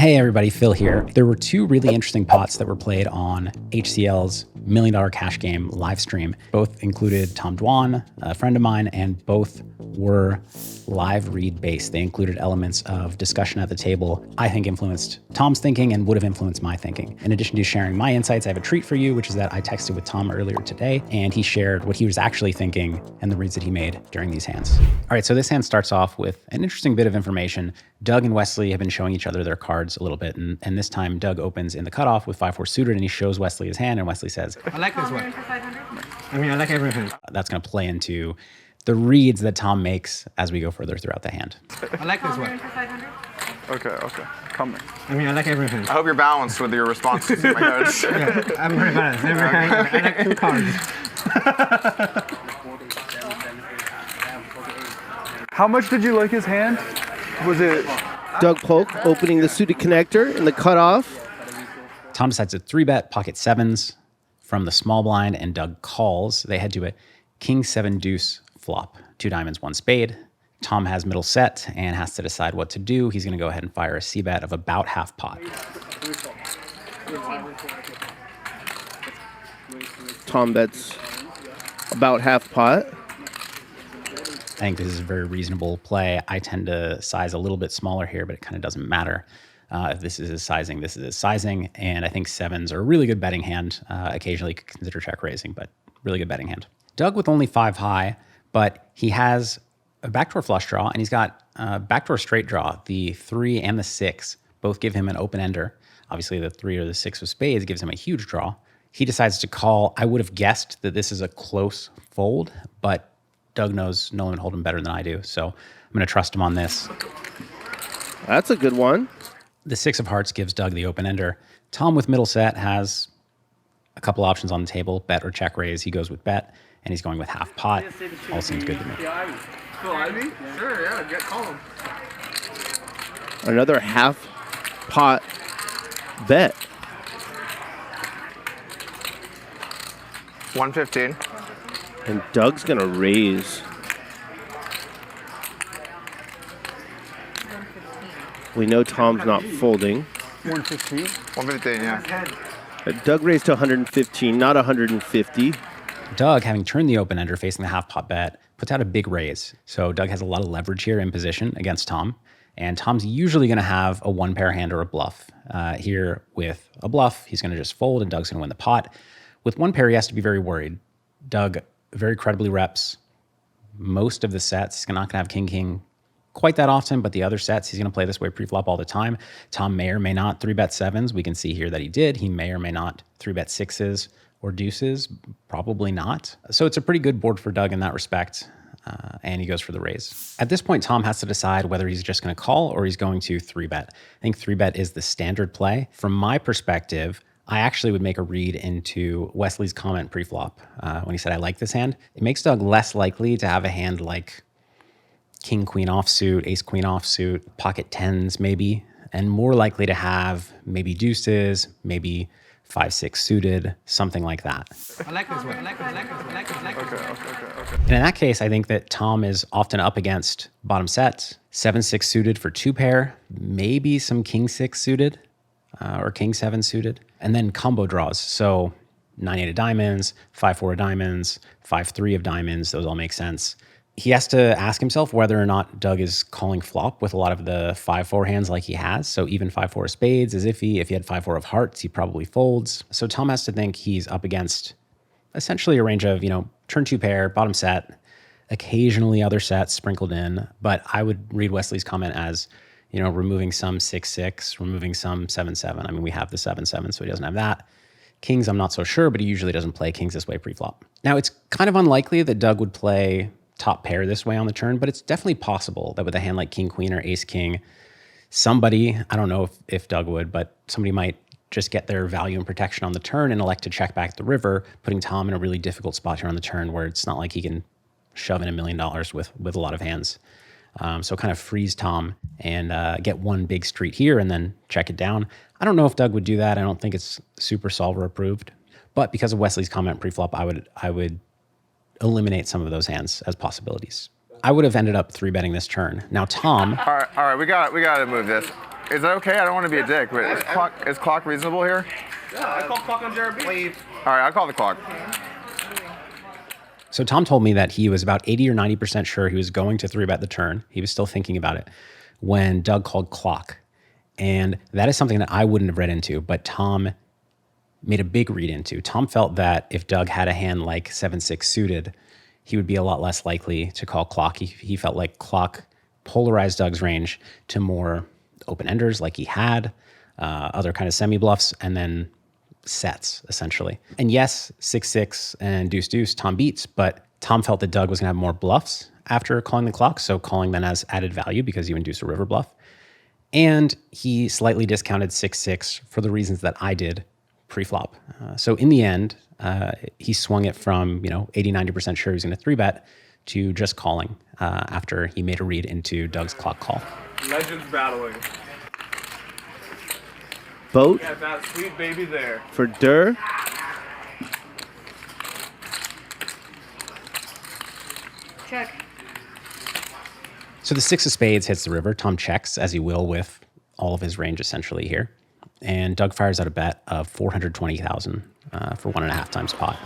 Hey everybody, Phil here. There were two really interesting pots that were played on HCL's $1 Million Cash Game live stream. Both included Tom Dwan, a friend of mine, and both were live read based. They included elements of discussion at the table I think influenced Tom's thinking and would have influenced my thinking. In addition to sharing my insights, I have a treat for you, which is that I texted with Tom earlier today and he shared what he was actually thinking and the reads that he made during these hands. All right, so this hand starts off with an interesting bit of information. Doug and Wesley have been showing each other their cards a little bit, and this time Doug opens in the cutoff with 5-4 suited and he shows Wesley his hand and Wesley says, I like this one. I like everything. That's going to play into the reads that Tom makes as we go further throughout the hand. I like this one. Okay. Come I like everything. I hope you're balanced with your responses to my notes. Yeah, I'm very balanced. I like two cards. How much did you like his hand? Was it... Doug Polk opening the suited connector in the cutoff. Tom decides to 3-bet pocket sevens from the small blind, and Doug calls. They head to a king 7 deuce flop, 2 diamonds, 1 spade. Tom has middle set and has to decide what to do. He's going to go ahead and fire a c-bet of about half pot. Tom bets about half pot. I think this is a very reasonable play. I tend to size a little bit smaller here, but it kind of doesn't matter. If this is his sizing, this is his sizing. And I think sevens are a really good betting hand. Occasionally could consider check raising, but really good betting hand. Doug with only 5 high, but he has a backdoor flush draw and he's got a backdoor straight draw. The 3 and the 6 both give him an open ender. Obviously the 3 or the 6 of spades gives him a huge draw. He decides to call. I would have guessed that this is a close fold, but Doug knows Nolan Hold'em better than I do, so I'm going to trust him on this. That's a good one. The 6 of hearts gives Doug the open ender. Tom with middle set has a couple options on the table, bet or check raise. He goes with bet, and he's going with half pot. All seems good to me. Sure, yeah, call him. Another half pot bet. 115. And Doug's going to raise. We know Tom's not folding. 115? 115, yeah. Doug raised to 115, not 150. Doug, having turned the open ender facing the half pot bet, puts out a big raise. So Doug has a lot of leverage here in position against Tom. And Tom's usually going to have a 1-pair hand or a bluff. Here with a bluff, he's going to just fold and Doug's going to win the pot. With 1 pair, he has to be very worried. Doug very credibly reps most of the sets. He's not going to have king quite that often, but the other sets, he's going to play this way pre-flop all the time. Tom may or may not 3-bet sevens. We can see here that he did. He may or may not 3-bet sixes or deuces. Probably not. So it's a pretty good board for Doug in that respect. And he goes for the raise. At this point, Tom has to decide whether he's just going to call or he's going to 3-bet. I think 3-bet is the standard play. From my perspective, I actually would make a read into Wesley's comment pre-flop when he said, I like this hand. It makes Doug less likely to have a hand like king, queen offsuit, ace, queen offsuit, pocket tens maybe, and more likely to have maybe deuces, maybe 5-6 suited, something like that. I like this one. Okay. And in that case, I think that Tom is often up against bottom sets, 7-6 suited for 2-pair, maybe some king 6 suited or king 7 suited, and then combo draws. So 9-8 of diamonds, 5-4 of diamonds, 5-3 of diamonds, those all make sense. He has to ask himself whether or not Doug is calling flop with a lot of the 5-4 hands like he has. So even 5-4 of spades is iffy. If he had 5-4 of hearts, he probably folds. So Tom has to think he's up against essentially a range of, turn 2 pair, bottom set, occasionally other sets sprinkled in. But I would read Wesley's comment as, removing some 6-6, removing some 7-7. I mean, we have the 7-7, so he doesn't have that. Kings, I'm not so sure, but he usually doesn't play kings this way pre-flop. Now, it's kind of unlikely that Doug would play top pair this way on the turn, but it's definitely possible that with a hand like king, queen, or ace, king, somebody, I don't know if Doug would, but somebody might just get their value and protection on the turn and elect to check back the river, putting Tom in a really difficult spot here on the turn where it's not like he can shove in $1 million with a lot of hands. So kind of freeze Tom and get one big street here and then check it down. I don't know if Doug would do that. I don't think it's super solver approved. But because of Wesley's comment pre-flop, I would eliminate some of those hands as possibilities. I would have ended up 3-betting this turn. Now Tom... All right, we got to move this. Is that okay? I don't want to be a dick, but is clock reasonable here? Yeah, I call clock on Jared B. All right, I'll call the clock. So Tom told me that he was about 80 or 90% sure he was going to 3-bet the turn. He was still thinking about it when Doug called clock. And that is something that I wouldn't have read into, but Tom made a big read into. Tom felt that if Doug had a hand like 7-6 suited, he would be a lot less likely to call clock. He felt like clock polarized Doug's range to more open-enders like he had, other kind of semi-bluffs, and then sets, essentially. And yes, 6-6 and deuce-deuce, Tom beats, but Tom felt that Doug was going to have more bluffs after calling the clock, so calling then has added value because you induce a river bluff. And he slightly discounted 6-6 for the reasons that I did pre-flop. So in the end, he swung it from 80, 90% sure he was going to 3-bet to just calling after he made a read into Doug's clock call. Legends battling. Boat Got that sweet baby there. for Durr. Check. So the 6 of spades hits the river. Tom checks, as he will with all of his range essentially here. And Doug fires out a bet of 420,000 for 1.5 times pot.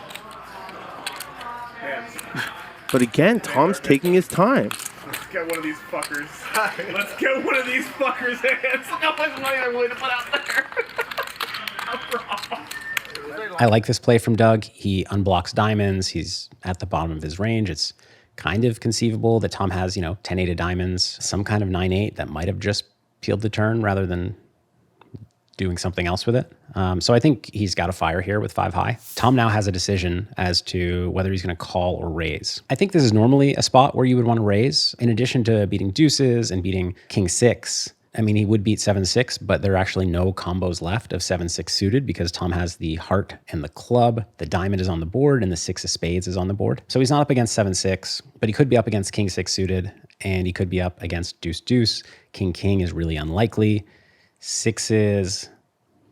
But again, Tom's taking his time. Let's get one of these fuckers. Let's get one of these fuckers' hands. Look how much money I'm willing to put out there. I like this play from Doug. He unblocks diamonds. He's at the bottom of his range. It's kind of conceivable that Tom has, 10-8 of diamonds, some kind of 9-8 that might have just peeled the turn rather than doing something else with it. So I think he's got a fire here with 5 high. Tom now has a decision as to whether he's going to call or raise. I think this is normally a spot where you would want to raise. In addition to beating deuces and beating king 6, I mean, he would beat 7-6, but there are actually no combos left of 7-6 suited because Tom has the heart and the club, the diamond is on the board, and the 6 of spades is on the board. So he's not up against 7-6, but he could be up against king 6 suited, and he could be up against deuce-deuce. King-king is really unlikely. 6s,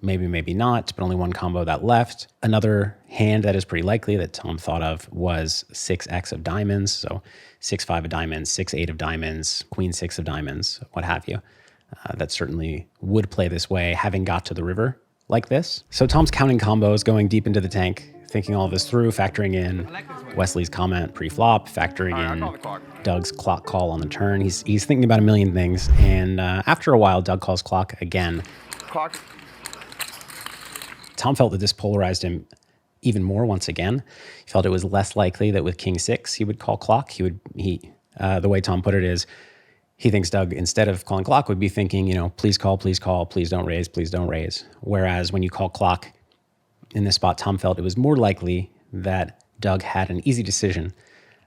maybe not, but only one combo that left. Another hand that is pretty likely that Tom thought of was 6x of diamonds, so 6-5 of diamonds, 6-8 of diamonds, queen 6 of diamonds, what have you. That certainly would play this way, having got to the river like this. So Tom's counting combos, going deep into the tank, thinking all this through, factoring in Wesley's comment pre-flop, factoring in Doug's clock call on the turn. He's thinking about a million things, and after a while, Doug calls clock again. Clock. Tom felt that this polarized him even more once again. He felt it was less likely that with king 6 he would call clock. The way Tom put it is, he thinks Doug, instead of calling clock, would be thinking, please call, please don't raise, please don't raise. Whereas when you call clock in this spot, Tom felt it was more likely that Doug had an easy decision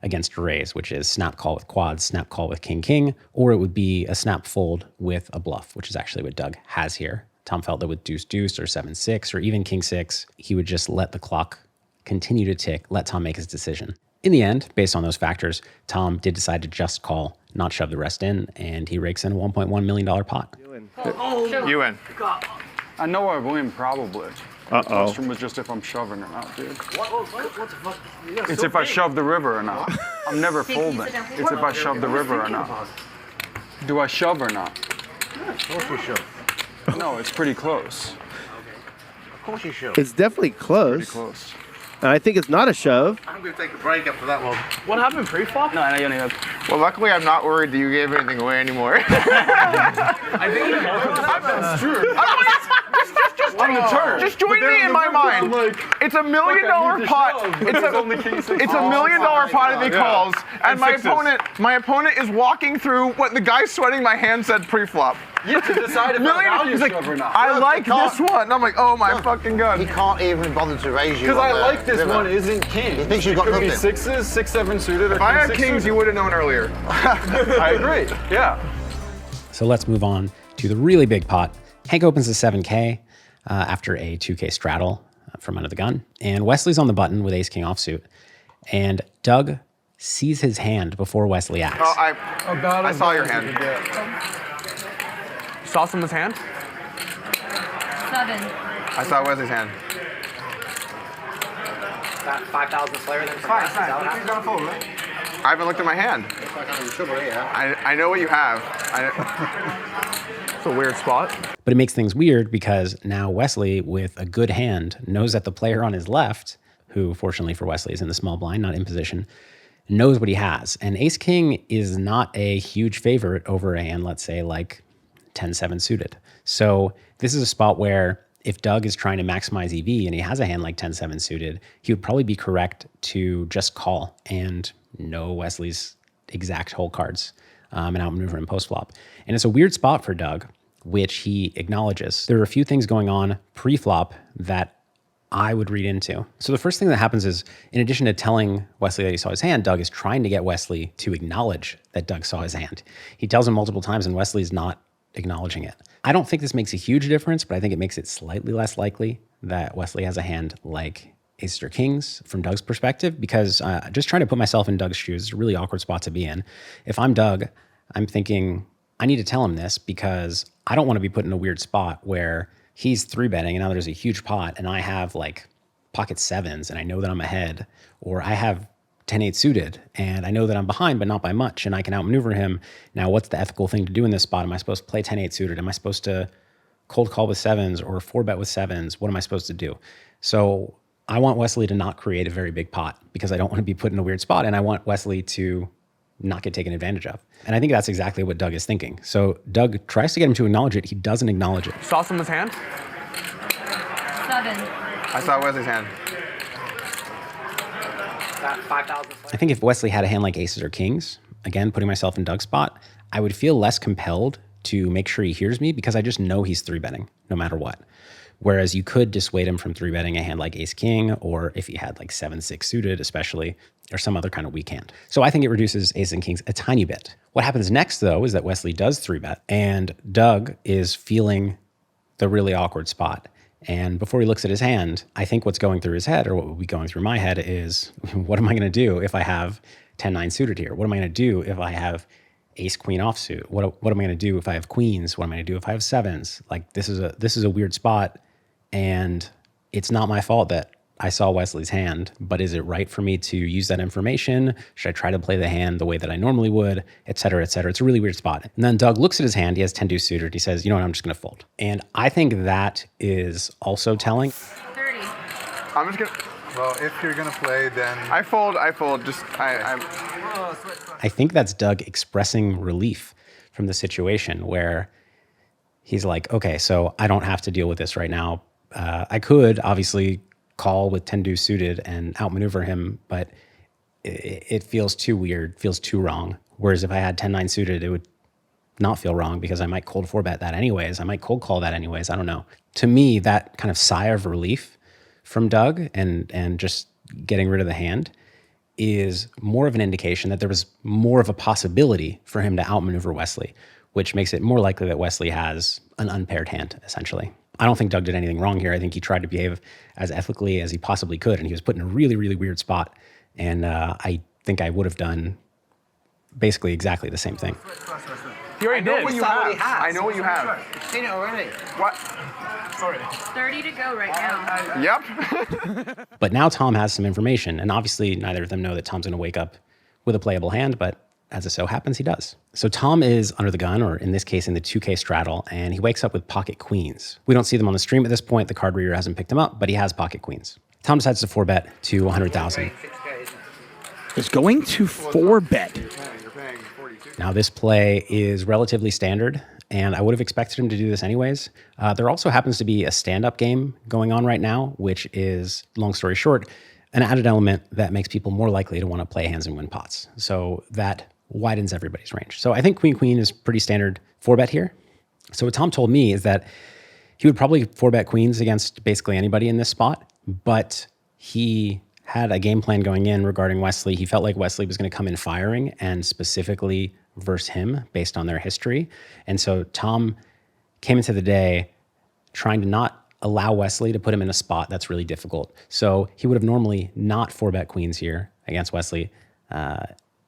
against a raise, which is snap call with quads, snap call with king, or it would be a snap fold with a bluff, which is actually what Doug has here. Tom felt that with deuce-deuce or 7-6 or even king 6, he would just let the clock continue to tick, let Tom make his decision. In the end, based on those factors, Tom did decide to just call, not shove the rest in, and he rakes in a $1.1 million pot. You win. I know I win, probably. The question was just if I'm shoving or not, dude. What the fuck? It's if I shove the river or not. I'm never folding. It's if I shove the river or not. Do I shove or not? Of course you should. No, it's pretty close. Of course you should. It's definitely close. Pretty close. And I think it's not a shove. I'm going to take a break after that one. What happened pre-flop? No, I know you only have. Well, luckily I'm not worried that you gave anything away anymore. I think That's true. Just join me in my mind. It's $1 million pot. It's a $1 million pot if he calls, and my opponent is walking through what the guy sweating my hand said pre-flop. You have to decide if I value shove or not. I like this one. And I'm like, oh my fucking god. He can't even bother to raise you. Because I on the like this river. one isn't king. He thinks you've got Could be nothing. 6s, 6-7 suited. If I had kings, you would have known earlier. I agree. Yeah. So let's move on to the really big pot. Hank opens the 7K after a 2K straddle from under the gun. And Wesley's on the button with ace-king offsuit. And Doug sees his hand before Wesley acts. Oh, I saw your hand. Saw someone's hand? 7. I saw Wesley's hand. That 5,000 Slayer then. Fine. He's gonna fold, right? I haven't looked at my hand. I know what you have. It's a weird spot. But it makes things weird because now Wesley, with a good hand, knows that the player on his left, who fortunately for Wesley is in the small blind, not in position, knows what he has. And ace king is not a huge favorite over a hand, let's say, like 10-7 suited. So this is a spot where if Doug is trying to maximize EV and he has a hand like 10-7 suited, he would probably be correct to just call and know Wesley's exact hole cards and outmaneuver him post flop. And it's a weird spot for Doug, which he acknowledges. There are a few things going on pre-flop that I would read into. So the first thing that happens is, in addition to telling Wesley that he saw his hand, Doug is trying to get Wesley to acknowledge that Doug saw his hand. He tells him multiple times and Wesley's not acknowledging it. I don't think this makes a huge difference, but I think it makes it slightly less likely that Wesley has a hand like aces or kings from Doug's perspective, because just trying to put myself in Doug's shoes is a really awkward spot to be in. If I'm Doug, I'm thinking, I need to tell him this because I don't want to be put in a weird spot where he's 3-betting and now there's a huge pot and I have like pocket sevens and I know that I'm ahead, or I have 10-8 suited and I know that I'm behind but not by much and I can outmaneuver him. Now, what's the ethical thing to do in this spot? Am I supposed to play 10-8 suited? Am I supposed to cold call with sevens or 4-bet with sevens? What am I supposed to do? So I want Wesley to not create a very big pot because I don't want to be put in a weird spot, and I want Wesley to not get taken advantage of. And I think that's exactly what Doug is thinking. So Doug tries to get him to acknowledge it. He doesn't acknowledge it. Saw someone's hand? 7. I saw Wesley's hand. That 5,000 Slayer. I think if Wesley had a hand like aces or kings, again, putting myself in Doug's spot, I would feel less compelled to make sure he hears me because I just know he's 3-betting no matter what. Whereas you could dissuade him from 3-betting a hand like ace king, or if he had like 7-6 suited especially, or some other kind of weak hand. So I think it reduces aces and kings a tiny bit. What happens next though is that Wesley does 3-bet and Doug is feeling the really awkward spot. And before he looks at his hand, I think what's going through his head, or what would be going through my head, is what am I going to do if I have 10-9 suited here? What am I going to do if I have ace queen offsuit? What am I going to do if I have queens? What am I going to do if I have sevens? Like this is a weird spot, and it's not my fault that I saw Wesley's hand, but is it right for me to use that information? Should I try to play the hand the way that I normally would, et cetera, et cetera? It's a really weird spot. And then Doug looks at his hand. He has 10-2 suited. He says, you know what, I'm just going to fold. And I think that is also telling. 30. I'm just gonna. Well, if you're gonna play, then I fold. Just I'm. I think that's Doug expressing relief from the situation where he's like, okay, so I don't have to deal with this right now. I could obviously call with 10-2 suited and outmaneuver him, but it feels too weird, feels too wrong. Whereas if I had 10-9 suited, it would not feel wrong because I might cold 4-bet that anyways. I might cold call that anyways. I don't know. To me, that kind of sigh of relief from Doug and just getting rid of the hand is more of an indication that there was more of a possibility for him to outmaneuver Wesley, which makes it more likely that Wesley has an unpaired hand, essentially. I don't think Doug did anything wrong here. I think he tried to behave as ethically as he possibly could, and he was put in a really, really weird spot. And I think I would have done basically exactly the same thing. He already did. what you have. I know what you have. You've seen it already. What? 30 to go right now. Yep. But now Tom has some information, and obviously neither of them know that Tom's going to wake up with a playable hand, but as it so happens, he does. So Tom is under the gun, or in this case, in the 2K straddle, and he wakes up with pocket queens. We don't see them on the stream at this point. The card reader hasn't picked them up, but he has pocket queens. Tom decides to 4-bet to 100,000. It's going to 4-bet. Now this play is relatively standard, and I would have expected him to do this anyways. There also happens to be a stand-up game going on right now, which is, long story short, an added element that makes people more likely to want to play hands and win pots. So that widens everybody's range. So I think queen-queen is pretty standard 4-bet here. So what Tom told me is that he would probably 4-bet queens against basically anybody in this spot, but he had a game plan going in regarding Wesley. He felt like Wesley was going to come in firing and specifically verse him based on their history. And so Tom came into the day trying to not allow Wesley to put him in a spot that's really difficult. So he would have normally not 4-bet queens here against Wesley,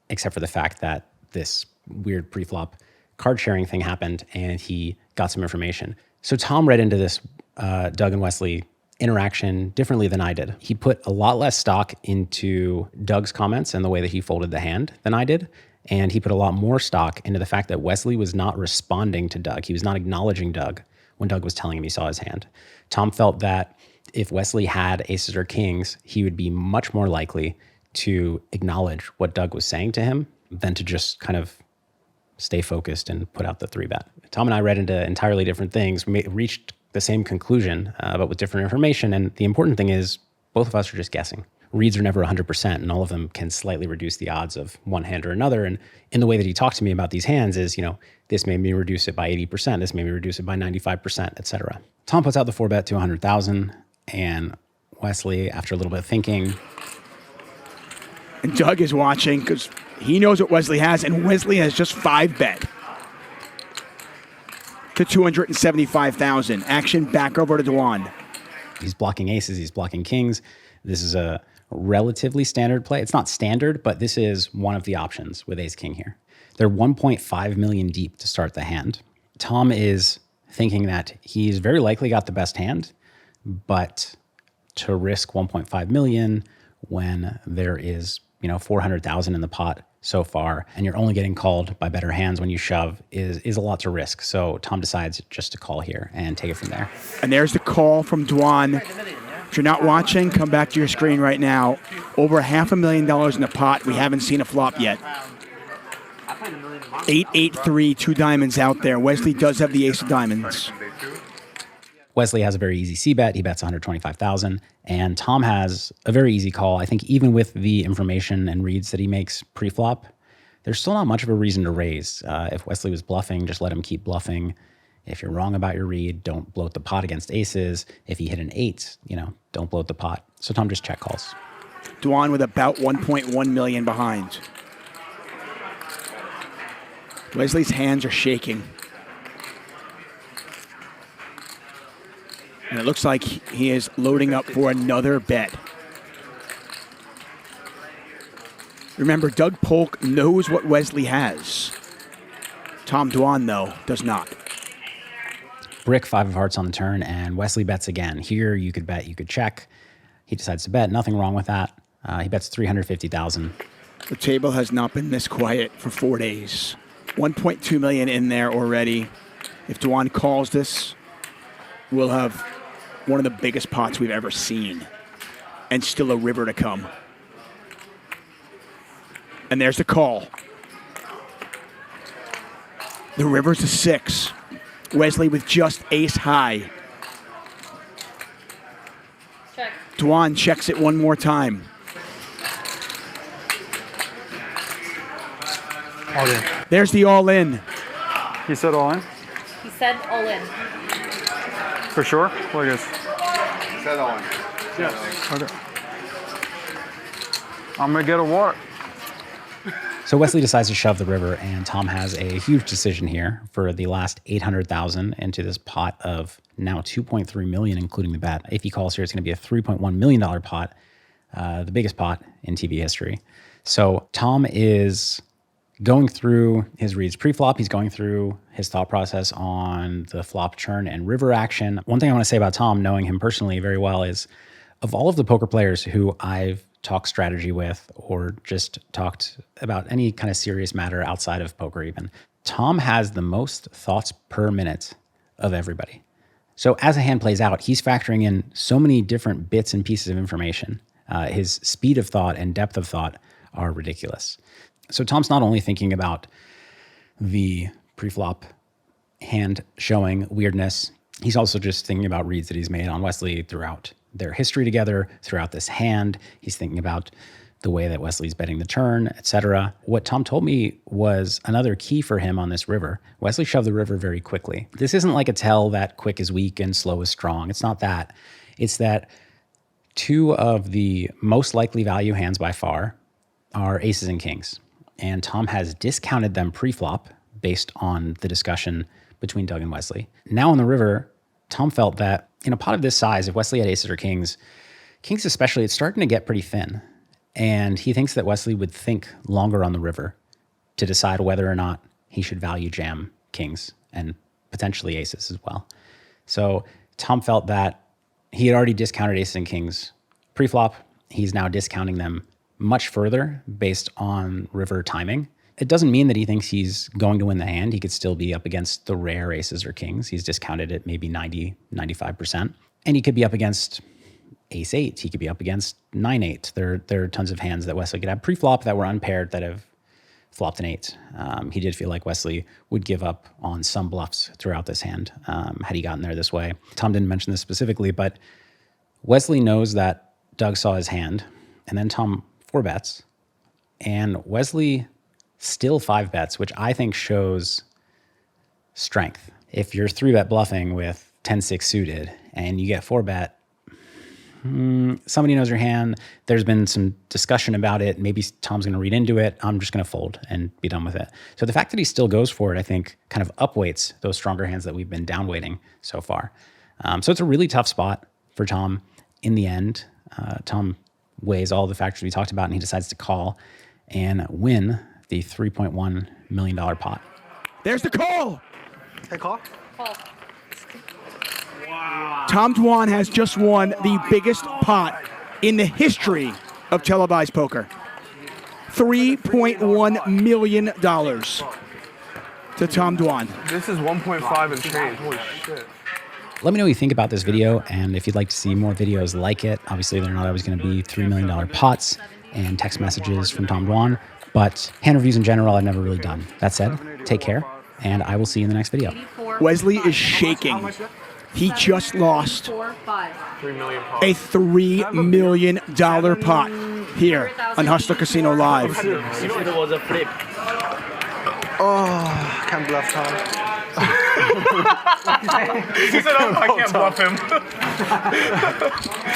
except for the fact that this weird pre-flop card sharing thing happened and he got some information. So Tom read into this Doug and Wesley interaction differently than I did. He put a lot less stock into Doug's comments and the way that he folded the hand than I did. And he put a lot more stock into the fact that Wesley was not responding to Doug. He was not acknowledging Doug when Doug was telling him he saw his hand. Tom felt that if Wesley had aces or kings, he would be much more likely to acknowledge what Doug was saying to him than to just kind of stay focused and put out the 3-bet. Tom and I read into entirely different things. We reached the same conclusion, but with different information. And the important thing is both of us are just guessing. Reads are never 100%, and all of them can slightly reduce the odds of one hand or another. And in the way that he talked to me about these hands is, this made me reduce it by 80%, this made me reduce it by 95%, etc. Tom puts out the 4-bet to 100,000, and Wesley, after a little bit of thinking. And Doug is watching because he knows what Wesley has, and Wesley has just 5-bet to 275,000. Action back over to Dwan. He's blocking aces, he's blocking kings. This is a relatively standard play. It's not standard, but this is one of the options with ace king here. They're 1.5 million deep to start the hand. Tom is thinking that he's very likely got the best hand, but to risk 1.5 million when there is, 400,000 in the pot so far, and you're only getting called by better hands when you shove is a lot to risk. So Tom decides just to call here and take it from there. And there's the call from Dwan. If you're not watching, come back to your screen right now. Over $500,000 in the pot. We haven't seen a flop yet. 8-8-3, 2 diamonds out there. Wesley does have the ace of diamonds. Wesley has a very easy C-bet. He bets 125,000. And Tom has a very easy call. I think even with the information and reads that he makes pre-flop, there's still not much of a reason to raise. If Wesley was bluffing, just let him keep bluffing. If you're wrong about your read, don't bloat the pot against aces. If he hit an 8, don't bloat the pot. So Tom just check calls. Dwan with about 1.1 million behind. Wesley's hands are shaking. And it looks like he is loading up for another bet. Remember, Doug Polk knows what Wesley has. Tom Dwan, though, does not. Brick, 5 of hearts on the turn, and Wesley bets again. Here, you could bet, you could check. He decides to bet. Nothing wrong with that. He bets 350,000. The table has not been this quiet for 4 days. 1.2 million in there already. If Dwan calls this, we'll have one of the biggest pots we've ever seen, and still a river to come. And there's the call. The river's a 6. Wesley with just ace high. Check. Dwan checks it one more time. All in. There's the all in. He said all in? He said all in. For sure? Look at this. Said on. Yes. Okay. I'm going to get a water. So Wesley decides to shove the river, and Tom has a huge decision here for the last 800,000 into this pot of now 2.3 million, including the bet. If he calls here, it's going to be a $3.1 million pot, the biggest pot in TV history. So Tom is going through his reads pre-flop. He's going through his thought process on the flop turn and river action. One thing I want to say about Tom, knowing him personally very well, is of all of the poker players who I've talked strategy with or just talked about any kind of serious matter outside of poker even, Tom has the most thoughts per minute of everybody. So as a hand plays out, he's factoring in so many different bits and pieces of information. His speed of thought and depth of thought are ridiculous. So Tom's not only thinking about the pre-flop hand showing weirdness, he's also just thinking about reads that he's made on Wesley throughout their history together, throughout this hand. He's thinking about the way that Wesley's betting the turn, etc. What Tom told me was another key for him on this river. Wesley shoved the river very quickly. This isn't like a tell that quick is weak and slow is strong. It's not that. It's that 2 of the most likely value hands by far are aces and kings. And Tom has discounted them pre-flop based on the discussion between Doug and Wesley. Now on the river, Tom felt that in a pot of this size, if Wesley had aces or kings especially, it's starting to get pretty thin. And he thinks that Wesley would think longer on the river to decide whether or not he should value jam kings and potentially aces as well. So Tom felt that he had already discounted aces and kings pre-flop. He's now discounting them much further based on river timing. it doesn't mean that he thinks he's going to win the hand. He could still be up against the rare aces or kings. He's discounted at maybe 90, 95%. And he could be up against ace eight. He could be up against 9-8. There are tons of hands that Wesley could have pre-flop that were unpaired that have flopped an 8. He did feel like Wesley would give up on some bluffs throughout this hand had he gotten there this way. Tom didn't mention this specifically, but Wesley knows that Doug saw his hand, and then Tom 4-bets, and Wesley still 5-bets, which I think shows strength. If you're 3-bet bluffing with 10-6 suited and you get 4-bet, somebody knows your hand. There's been some discussion about it. Maybe Tom's going to read into it. I'm just going to fold and be done with it. So the fact that he still goes for it, I think, kind of upweights those stronger hands that we've been downweighting so far. So it's a really tough spot for Tom in the end. Tom weighs all the factors we talked about, and he decides to call and win the $3.1 million pot. There's the call. Hey, call? Call. Tom Dwan has just won the biggest pot in the history of televised poker. $3.1 million to Tom Dwan. This is 1.5 and change. Holy shit. Let me know what you think about this video, and if you'd like to see more videos like it. Obviously, they're not always going to be $3 million pots and text messages from Tom Dwan, but hand reviews in general I've never really done. That said, take care, and I will see you in the next video. Wesley is shaking. He just lost 4, 5. a $3 million pot here on Hustler Casino Live. Oh, can't bluff Tom. He said, I can't bluff him.